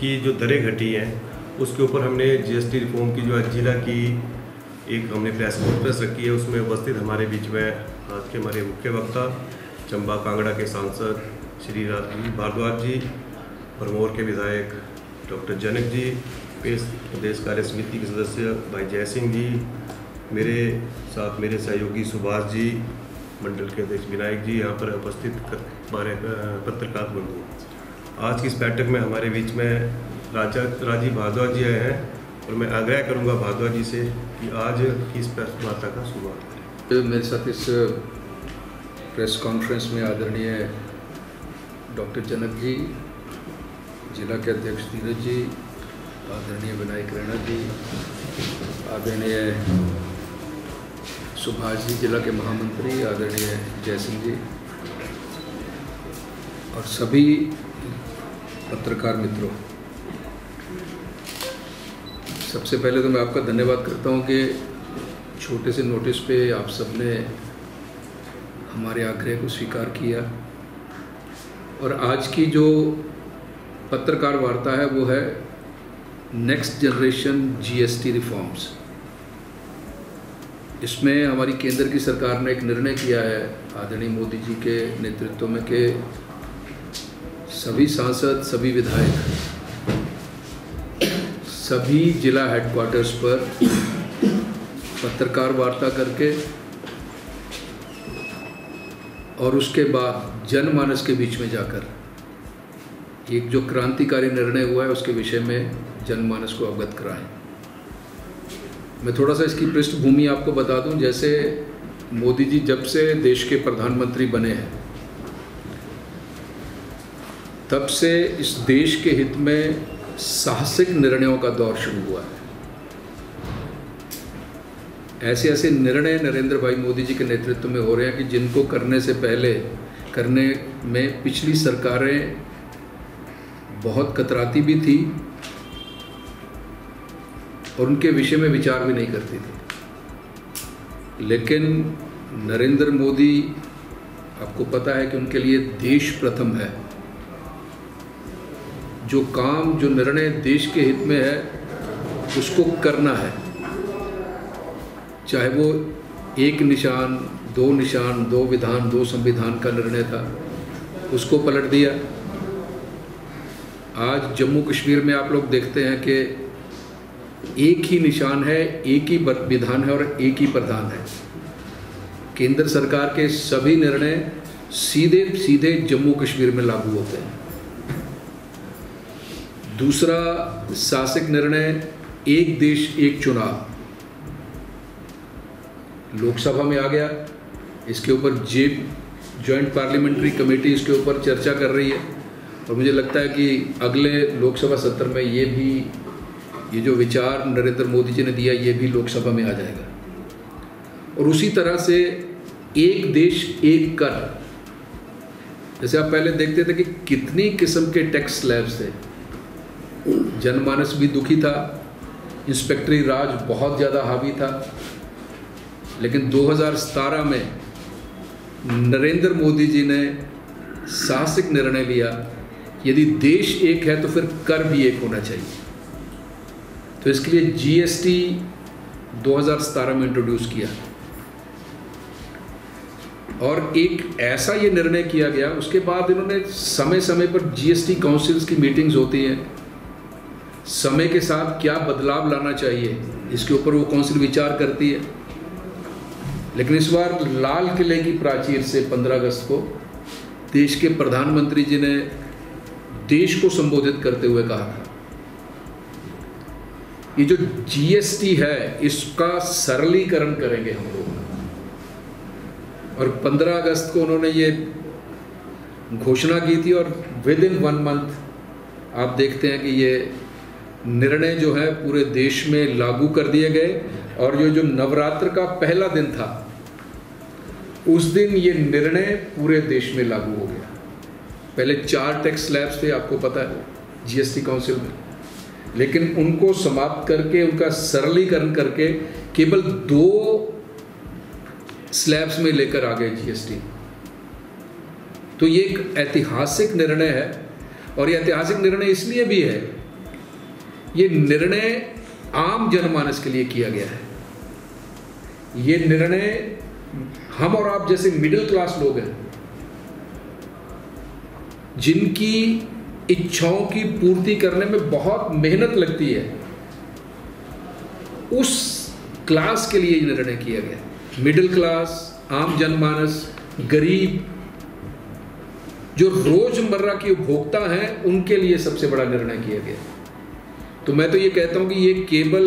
की जो दरें घटी हैं उसके ऊपर हमने जीएसटी रिफॉर्म की जो आज जिला की एक हमने प्रेस कॉन्फ्रेंस रखी है। उसमें उपस्थित हमारे बीच में आज के हमारे मुख्य वक्ता चंबा कांगड़ा के सांसद श्री राजीव भारद्वाज जी, भरमौर के विधायक डॉक्टर जनक जी, प्रदेश कार्य समिति के सदस्य भाई जय सिंह जी, मेरे साथ मेरे सहयोगी सुभाष जी, मंडल के अध्यक्ष विनायक जी, यहाँ पर उपस्थित हमारे पत्रकार बंधु। आज की इस बैठक में हमारे बीच में राजीव भारद्वाज जी आए हैं और मैं आग्रह करूंगा भारद्वाज जी से कि आज की इस प्रेस वार्ता का शुरुआत करें। मेरे साथ इस प्रेस कॉन्फ्रेंस में आदरणीय डॉक्टर जनक जी, जिला के अध्यक्ष धीरज जी, आदरणीय विनायक रैना जी, आदरणीय सुभाष जी, जिला के महामंत्री, आदरणीय जय सिंह जी और सभी पत्रकार मित्रों, सबसे पहले तो मैं आपका धन्यवाद करता हूं कि छोटे से नोटिस पे आप सबने हमारे आग्रह को स्वीकार किया और आज की जो पत्रकार वार्ता है वो है नेक्स्ट जनरेशन जीएसटी रिफॉर्म्स। इसमें हमारी केंद्र की सरकार ने एक निर्णय किया है आदरणीय मोदी जी के नेतृत्व में कि सभी सांसद, सभी विधायक, सभी जिला हेडक्वार्टर्स पर पत्रकार वार्ता करके और उसके बाद जनमानस के बीच में जाकर एक जो क्रांतिकारी निर्णय हुआ है उसके विषय में जनमानस को अवगत कराएं। मैं थोड़ा सा इसकी पृष्ठभूमि आपको बता दूं। जैसे मोदी जी जब से देश के प्रधानमंत्री बने हैं तब से इस देश के हित में साहसिक निर्णयों का दौर शुरू हुआ है। ऐसे ऐसे निर्णय नरेंद्र भाई मोदी जी के नेतृत्व में हो रहे हैं कि जिनको करने से पहले करने में पिछली सरकारें बहुत कतराती भी थी और उनके विषय में विचार भी नहीं करती थी। लेकिन नरेंद्र मोदी, आपको पता है कि उनके लिए देश प्रथम है। जो काम, जो निर्णय देश के हित में है उसको करना है, चाहे वो एक निशान, दो निशान, दो विधान, दो संविधान का निर्णय था, उसको पलट दिया। आज जम्मू कश्मीर में आप लोग देखते हैं कि एक ही निशान है, एक ही विधान है और एक ही प्रधान है। केंद्र सरकार के सभी निर्णय सीधे सीधे जम्मू कश्मीर में लागू होते हैं। दूसरा शासक निर्णय, एक देश एक चुनाव, लोकसभा में आ गया। इसके ऊपर जॉइंट पार्लियामेंट्री कमेटी इसके ऊपर चर्चा कर रही है और मुझे लगता है कि अगले लोकसभा सत्र में ये जो विचार नरेंद्र मोदी जी ने दिया ये भी लोकसभा में आ जाएगा। और उसी तरह से एक देश एक कर, जैसे आप पहले देखते थे कि कितनी किस्म के टैक्स स्लैब्स थे, जनमानस भी दुखी था, इंस्पेक्टरी राज बहुत ज़्यादा हावी था। लेकिन 2017 में नरेंद्र मोदी जी ने साहसिक निर्णय लिया, यदि देश एक है तो फिर कर भी एक होना चाहिए। तो इसके लिए जीएसटी 2017 में इंट्रोड्यूस किया और एक ऐसा ये निर्णय किया गया। उसके बाद इन्होंने समय समय पर जीएसटी काउंसिल्स की मीटिंग्स होती हैं, समय के साथ क्या बदलाव लाना चाहिए इसके ऊपर वो काउंसिल विचार करती है। लेकिन इस बार लाल किले की प्राचीर से 15 अगस्त को देश के प्रधानमंत्री जी ने देश को संबोधित करते हुए कहा था, ये जो जीएसटी है इसका सरलीकरण करेंगे हम लोग। और 15 अगस्त को उन्होंने ये घोषणा की थी और विद इन 1 मंथ आप देखते हैं कि ये निर्णय जो है पूरे देश में लागू कर दिए गए। और ये जो नवरात्र का पहला दिन था उस दिन ये निर्णय पूरे देश में लागू हो गया। पहले 4 टैक्स स्लैब्स थे, आपको पता है, जीएसटी काउंसिल में, लेकिन उनको समाप्त करके, उनका सरलीकरण करके केवल 2 स्लैब्स में लेकर आ गए जीएसटी। तो ये एक ऐतिहासिक निर्णय है और ये ऐतिहासिक निर्णय इसलिए भी है ये निर्णय आम जनमानस के लिए किया गया है। ये निर्णय हम और आप जैसे मिडिल क्लास लोग हैं, जिनकी इच्छाओं की पूर्ति करने में बहुत मेहनत लगती है, उस क्लास के लिए ये निर्णय किया गया। मिडिल क्लास, आम जनमानस, गरीब, जो रोजमर्रा के उपभोक्ता हैं, उनके लिए सबसे बड़ा निर्णय किया गया। तो मैं तो ये कहता हूं कि ये केवल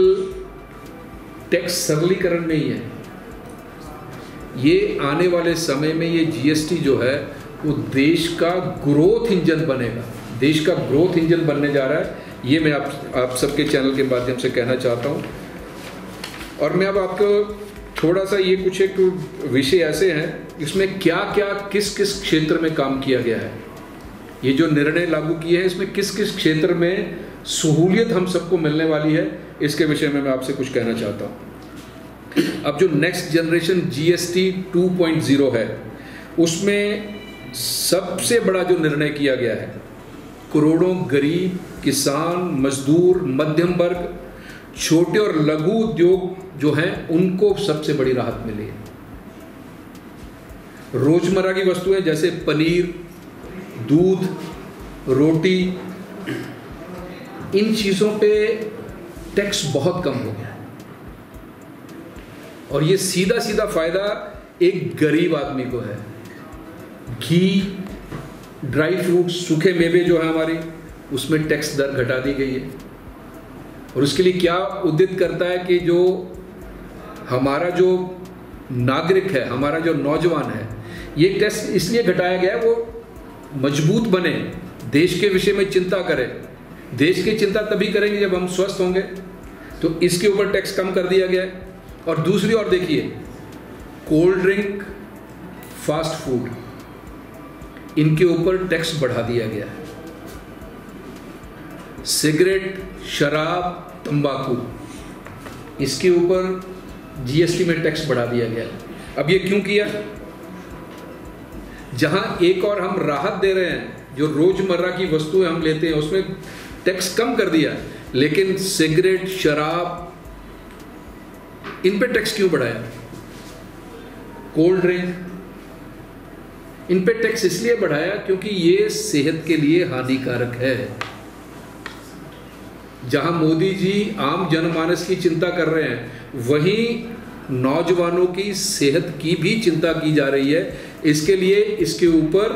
टैक्स सरलीकरण नहीं है, ये आने वाले समय में ये जीएसटी जो है वो देश का ग्रोथ इंजन बनेगा, देश का ग्रोथ इंजन बनने जा रहा है। ये मैं आप सबके चैनल के माध्यम से कहना चाहता हूँ। और मैं अब आपको थोड़ा सा ये कुछ एक विषय ऐसे हैं इसमें क्या क्या किस किस क्षेत्र में काम किया गया है, ये जो निर्णय लागू किए हैं इसमें किस किस क्षेत्र में सहूलियत हम सबको मिलने वाली है, इसके विषय में मैं आपसे कुछ कहना चाहता हूँ। अब जो नेक्स्ट जनरेशन जीएसटी 2.0 है, उसमें सबसे बड़ा जो निर्णय किया गया है, करोड़ों गरीब, किसान, मजदूर, मध्यम वर्ग, छोटे और लघु उद्योग जो हैं, उनको सबसे बड़ी राहत मिली है। रोजमर्रा की वस्तुएं जैसे पनीर, दूध, रोटी, इन चीजों पे टैक्स बहुत कम हो गया है। और ये सीधा सीधा फायदा एक गरीब आदमी को है। घी, ड्राई फ्रूट्स, सूखे मेवे जो है हमारी, उसमें टैक्स दर घटा दी गई है। और उसके लिए क्या उद्दित करता है कि जो हमारा जो नागरिक है, हमारा जो नौजवान है, ये टैक्स इसलिए घटाया गया है वो मजबूत बने, देश के विषय में चिंता करें। देश की चिंता तभी करेंगे जब हम स्वस्थ होंगे, तो इसके ऊपर टैक्स कम कर दिया गया है। और दूसरी ओर देखिए, कोल्ड ड्रिंक, फास्ट फूड, इनके ऊपर टैक्स बढ़ा दिया गया है। सिगरेट, शराब, तंबाकू, इसके ऊपर जीएसटी में टैक्स बढ़ा दिया गया है। अब ये क्यों किया? जहां एक और हम राहत दे रहे हैं, जो रोजमर्रा की वस्तुएं हम लेते हैं उसमें टैक्स कम कर दिया, लेकिन सिगरेट, शराब, इन पे टैक्स क्यों बढ़ाया? कोल्ड ड्रिंक, इन पे टैक्स इसलिए बढ़ाया क्योंकि ये सेहत के लिए हानिकारक है। जहां मोदी जी आम जनमानस की चिंता कर रहे हैं, वहीं नौजवानों की सेहत की भी चिंता की जा रही है। इसके लिए इसके ऊपर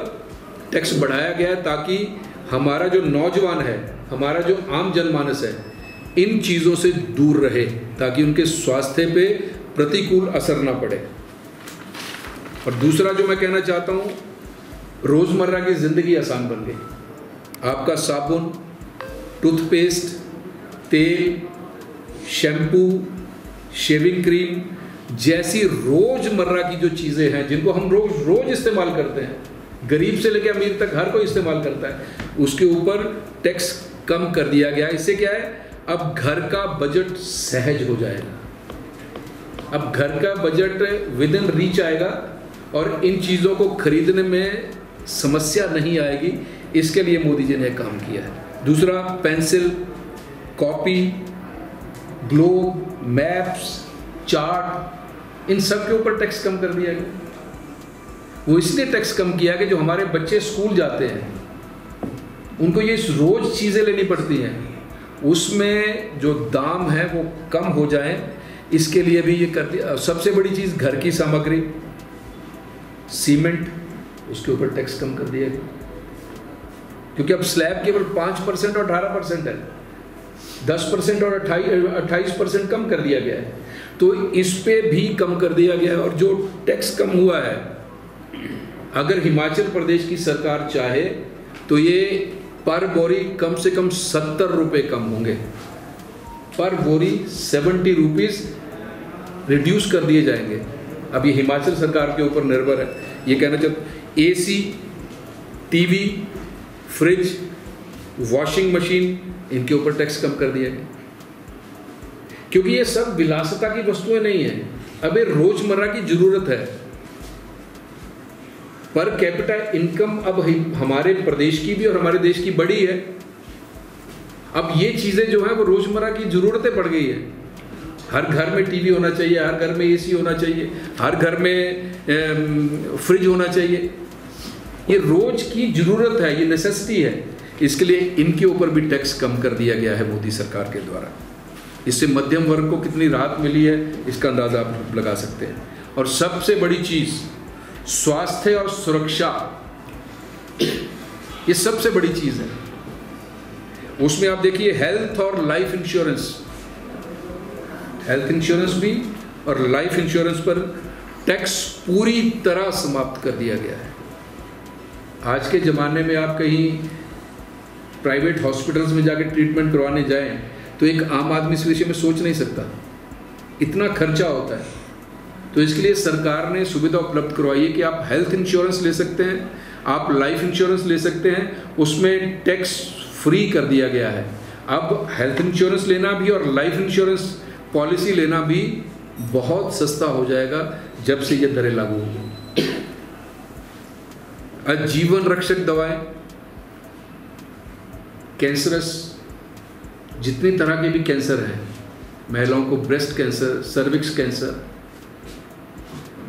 टैक्स बढ़ाया गया है ताकि हमारा जो नौजवान है, हमारा जो आम जनमानस है, इन चीज़ों से दूर रहे, ताकि उनके स्वास्थ्य पे प्रतिकूल असर ना पड़े। और दूसरा जो मैं कहना चाहता हूँ, रोज़मर्रा की ज़िंदगी आसान बन गई। आपका साबुन, टूथपेस्ट, तेल, शैम्पू, शेविंग क्रीम जैसी रोज़मर्रा की जो चीज़ें हैं, जिनको हम रोज़ इस्तेमाल करते हैं, गरीब से लेकर अमीर तक हर कोई इस्तेमाल करता है, उसके ऊपर टैक्स कम कर दिया गया। इससे क्या है, अब घर का बजट सहज हो जाएगा। अब घर का बजट विद इन रीच आएगा और इन चीज़ों को खरीदने में समस्या नहीं आएगी। इसके लिए मोदी जी ने काम किया है। दूसरा, pencil, copy, globe, maps, chart, इन सब के ऊपर टैक्स कम कर दिया गया। वो इसलिए टैक्स कम किया कि जो हमारे बच्चे स्कूल जाते हैं, उनको ये रोज़ चीज़ें लेनी पड़ती हैं, उसमें जो दाम है वो कम हो जाए, इसके लिए भी ये कर दिया। सबसे बड़ी चीज़ घर की सामग्री, सीमेंट, उसके ऊपर टैक्स कम कर दिया गया, क्योंकि अब स्लैब केवल 5% और 18% है, 10% और 28% कम कर दिया गया है। तो इस पे भी कम कर दिया गया है। और जो टैक्स कम हुआ है, अगर हिमाचल प्रदेश की सरकार चाहे तो ये पर बोरी कम से कम 70 रुपये कम होंगे। पर बोरी 70 रुपीज़ रिड्यूस कर दिए जाएंगे। अब ये हिमाचल सरकार के ऊपर निर्भर है। ये कहना चाहते, AC, TV, fridge, washing machine, इनके ऊपर टैक्स कम कर दिया गया, क्योंकि ये सब विलासिता की वस्तुएं नहीं है, अब ये रोजमर्रा की जरूरत है। पर कैपिटा इनकम अब हमारे प्रदेश की भी और हमारे देश की बड़ी है। अब ये चीज़ें जो हैं वो रोज़मर्रा की ज़रूरतें पड़ गई है। हर घर में टीवी होना चाहिए, हर घर में एसी होना चाहिए, हर घर में फ्रिज होना चाहिए। ये रोज की ज़रूरत है, ये नेसेसिटी है। इसके लिए इनके ऊपर भी टैक्स कम कर दिया गया है मोदी सरकार के द्वारा। इससे मध्यम वर्ग को कितनी राहत मिली है इसका अंदाज़ा आप लगा सकते हैं। और सबसे बड़ी चीज़ स्वास्थ्य और सुरक्षा, ये सबसे बड़ी चीज़ है। उसमें आप देखिए हेल्थ और लाइफ इंश्योरेंस, हेल्थ इंश्योरेंस भी और लाइफ इंश्योरेंस पर टैक्स पूरी तरह समाप्त कर दिया गया है। आज के ज़माने में आप कहीं प्राइवेट हॉस्पिटल्स में जाकर ट्रीटमेंट करवाने जाएं तो एक आम आदमी इस विषय में सोच नहीं सकता, इतना खर्चा होता है। तो इसके लिए सरकार ने सुविधा उपलब्ध करवाई है कि आप हेल्थ इंश्योरेंस ले सकते हैं, आप लाइफ इंश्योरेंस ले सकते हैं, उसमें टैक्स फ्री कर दिया गया है। अब हेल्थ इंश्योरेंस लेना भी और लाइफ इंश्योरेंस पॉलिसी लेना भी बहुत सस्ता हो जाएगा जब से ये दरें लागू होंगी। जीवन रक्षक दवाएं, कैंसरस जितनी तरह के भी कैंसर हैं, महिलाओं को ब्रेस्ट कैंसर, सर्विक्स कैंसर,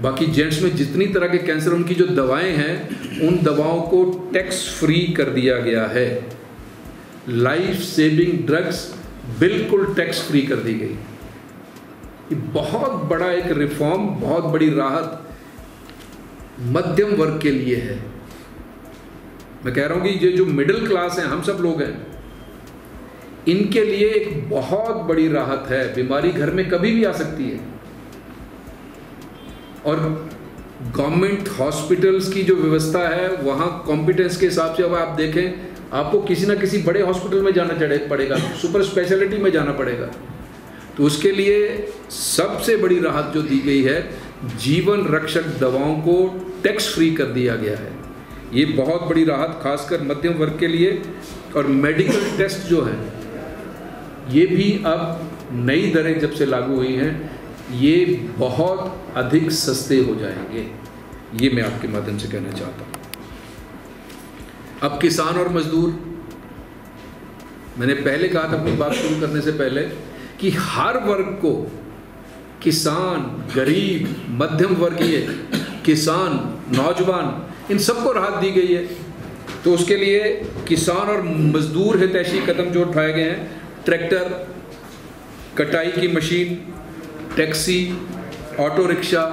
बाकी जेंट्स में जितनी तरह के कैंसर, उनकी जो दवाएं हैं उन दवाओं को टैक्स फ्री कर दिया गया है। लाइफ सेविंग ड्रग्स बिल्कुल टैक्स फ्री कर दी गई। ये बहुत बड़ा एक रिफॉर्म, बहुत बड़ी राहत मध्यम वर्ग के लिए है। मैं कह रहा हूं कि ये जो मिडिल क्लास है, हम सब लोग हैं, इनके लिए एक बहुत बड़ी राहत है। बीमारी घर में कभी भी आ सकती है और गवर्नमेंट हॉस्पिटल्स की जो व्यवस्था है वहाँ कॉम्पिटेंस के हिसाब से, अब आप देखें आपको किसी ना किसी बड़े हॉस्पिटल में जाना पड़ेगा, सुपर स्पेशलिटी में जाना पड़ेगा। तो उसके लिए सबसे बड़ी राहत जो दी गई है, जीवन रक्षक दवाओं को टैक्स फ्री कर दिया गया है। ये बहुत बड़ी राहत खासकर मध्यम वर्ग के लिए। और मेडिकल टेस्ट जो है ये भी अब नई दरें जब से लागू हुई हैं, ये बहुत अधिक सस्ते हो जाएंगे। ये मैं आपके माध्यम से कहना चाहता हूँ। अब किसान और मजदूर, मैंने पहले कहा था अपनी बात शुरू करने से पहले कि हर वर्ग को, किसान, गरीब, मध्यम वर्गीय, किसान, नौजवान, इन सबको राहत दी गई है। तो उसके लिए किसान और मजदूर हितैषी कदम जो उठाए गए हैं, ट्रैक्टर, कटाई की मशीन, टैक्सी, ऑटो रिक्शा,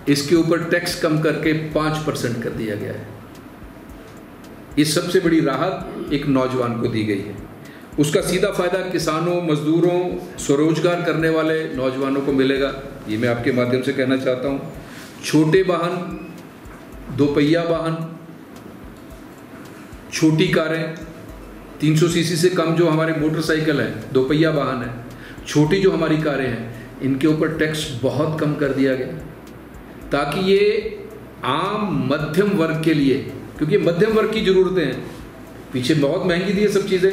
इसके ऊपर टैक्स कम करके 5% कर दिया गया है। ये सबसे बड़ी राहत एक नौजवान को दी गई है। उसका सीधा फायदा किसानों, मजदूरों, स्वरोजगार करने वाले नौजवानों को मिलेगा। ये मैं आपके माध्यम से कहना चाहता हूँ। छोटे वाहन, दोपहिया वाहन, छोटी कारें, 300 सीसी से कम जो हमारे मोटरसाइकिल है, दोपहिया वाहन है, छोटी जो हमारी कारें हैं, इनके ऊपर टैक्स बहुत कम कर दिया गया ताकि ये आम मध्यम वर्ग के लिए, क्योंकि मध्यम वर्ग की ज़रूरतें हैं, पीछे बहुत महंगी थी ये सब चीज़ें,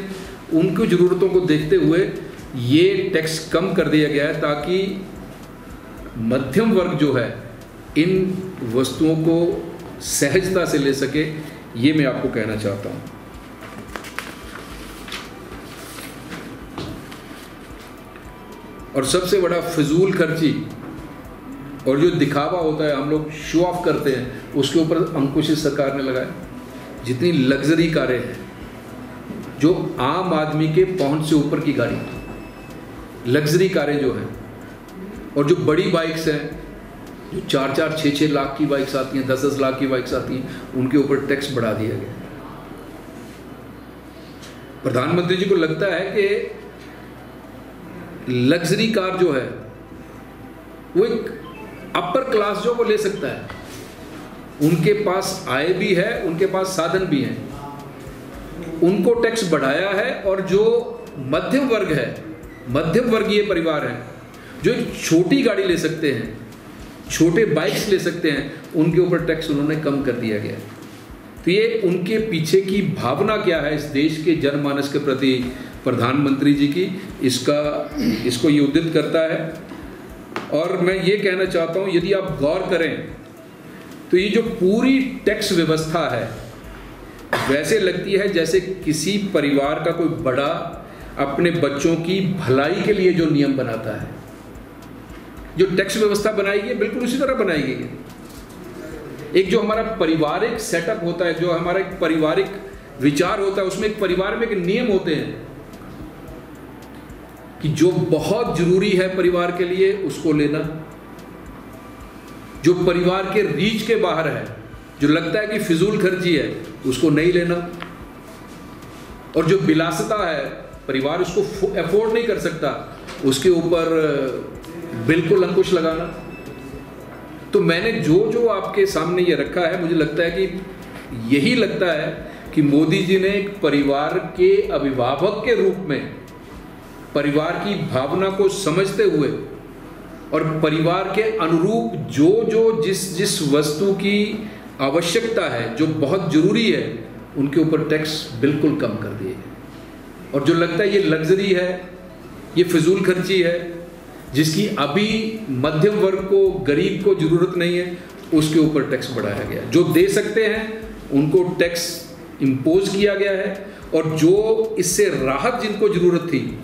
उनकी ज़रूरतों को देखते हुए ये टैक्स कम कर दिया गया है ताकि मध्यम वर्ग जो है इन वस्तुओं को सहजता से ले सके। ये मैं आपको कहना चाहता हूँ। और सबसे बड़ा फिजूल खर्ची और जो दिखावा होता है, हम लोग शो ऑफ करते हैं, उसके ऊपर अंकुश इस सरकार ने लगाया। जितनी लग्जरी कारें हैं, जो आम आदमी के पहुंच से ऊपर की गाड़ी, लग्जरी कारें जो हैं, और जो बड़ी बाइक्स हैं, जो 4-4, 6-6 लाख की बाइक्स आती हैं, 10-10 लाख की बाइक्स आती हैं, उनके ऊपर टैक्स बढ़ा दिया गया। प्रधानमंत्री जी को लगता है कि लग्जरी कार जो है वो एक अपर क्लास जो वो ले सकता है, उनके पास आय भी है, उनके पास साधन भी हैं, उनको टैक्स बढ़ाया है। और जो मध्यम वर्ग है, मध्यम वर्गीय परिवार है, जो एक छोटी गाड़ी ले सकते हैं, छोटे बाइक्स ले सकते हैं, उनके ऊपर टैक्स उन्होंने कम कर दिया गया। तो ये उनके पीछे की भावना क्या है इस देश के जनमानस के प्रति प्रधानमंत्री जी की, इसको ये उद्दित करता है। और मैं ये कहना चाहता हूँ, यदि आप गौर करें तो ये जो पूरी टैक्स व्यवस्था है वैसे लगती है जैसे किसी परिवार का कोई बड़ा अपने बच्चों की भलाई के लिए जो नियम बनाता है, जो टैक्स व्यवस्था बनाई गई है बिल्कुल उसी तरह बनाई गई है। एक जो हमारा पारिवारिक सेटअप होता है, जो हमारा एक पारिवारिक विचार होता है, उसमें एक परिवार में एक नियम होते हैं कि जो बहुत जरूरी है परिवार के लिए उसको लेना, जो परिवार के रीच के बाहर है, जो लगता है कि फिजूल खर्ची है, उसको नहीं लेना, और जो बिलासता है परिवार उसको अफोर्ड नहीं कर सकता, उसके ऊपर बिल्कुल अंकुश लगाना। तो मैंने जो आपके सामने ये रखा है, मुझे लगता है कि यही लगता है कि मोदी जी ने एक परिवार के अभिभावक के रूप में परिवार की भावना को समझते हुए और परिवार के अनुरूप जो जिस वस्तु की आवश्यकता है, जो बहुत जरूरी है, उनके ऊपर टैक्स बिल्कुल कम कर दिए। और जो लगता है ये लग्जरी है, ये फिजूल खर्ची है, जिसकी अभी मध्यम वर्ग को, गरीब को जरूरत नहीं है, उसके ऊपर टैक्स बढ़ाया गया। जो दे सकते हैं उनको टैक्स इम्पोज किया गया है, और जो इससे राहत जिनको जरूरत थी,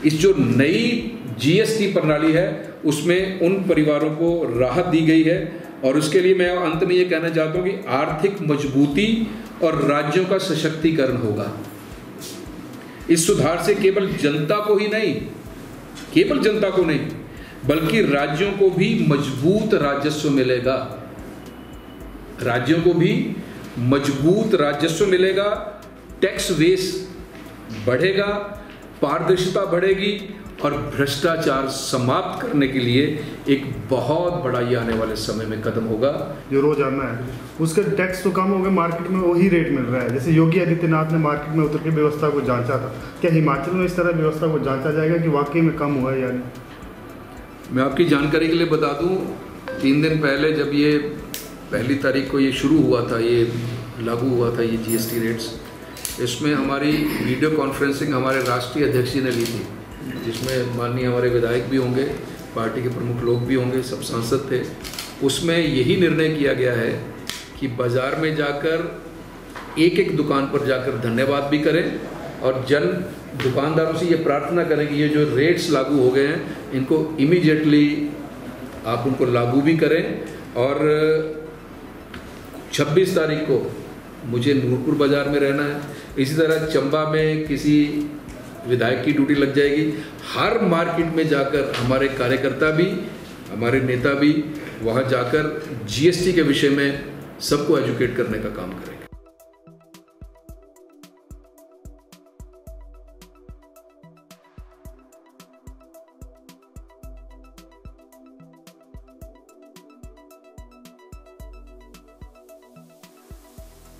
इस जो नई जीएसटी प्रणाली है उसमें उन परिवारों को राहत दी गई है। और उसके लिए मैं अंत में ये कहना चाहता हूँ कि आर्थिक मजबूती और राज्यों का सशक्तिकरण होगा। इस सुधार से केवल जनता को ही नहीं, केवल जनता को नहीं, बल्कि राज्यों को भी मजबूत राजस्व मिलेगा। राज्यों को भी मजबूत राजस्व मिलेगा, टैक्स बेस बढ़ेगा, पारदर्शिता बढ़ेगी, और भ्रष्टाचार समाप्त करने के लिए एक बहुत बड़ा ये आने वाले समय में कदम होगा। जो रोजाना है उसका टैक्स तो कम हो गया, मार्केट में वही रेट मिल रहा है। जैसे योगी आदित्यनाथ ने मार्केट में उतर के व्यवस्था को जांचा था, क्या हिमाचल में इस तरह व्यवस्था को जांचा जाएगा कि वाकई में कम हुआ है या नहीं? मैं आपकी जानकारी के लिए बता दूं, 3 दिन पहले जब ये 1 तारीख को ये शुरू हुआ था, ये लागू हुआ था ये जीएसटी रेट्स, इसमें हमारी वीडियो कॉन्फ्रेंसिंग हमारे राष्ट्रीय अध्यक्ष जी ने ली थी, जिसमें माननीय हमारे विधायक भी होंगे, पार्टी के प्रमुख लोग भी होंगे, सब सांसद थे। उसमें यही निर्णय किया गया है कि बाज़ार में जाकर एक दुकान पर जाकर धन्यवाद भी करें, और दुकानदारों से ये प्रार्थना करें कि ये जो रेट्स लागू हो गए हैं इनको इमीडिएटली आप उनको लागू भी करें। और 26 तारीख को मुझे नूरपुर बाज़ार में रहना है, इसी तरह चंबा में किसी विधायक की ड्यूटी लग जाएगी। हर मार्केट में जाकर हमारे कार्यकर्ता भी, हमारे नेता भी वहाँ जाकर जीएसटी के विषय में सबको एजुकेट करने का काम करेंगे।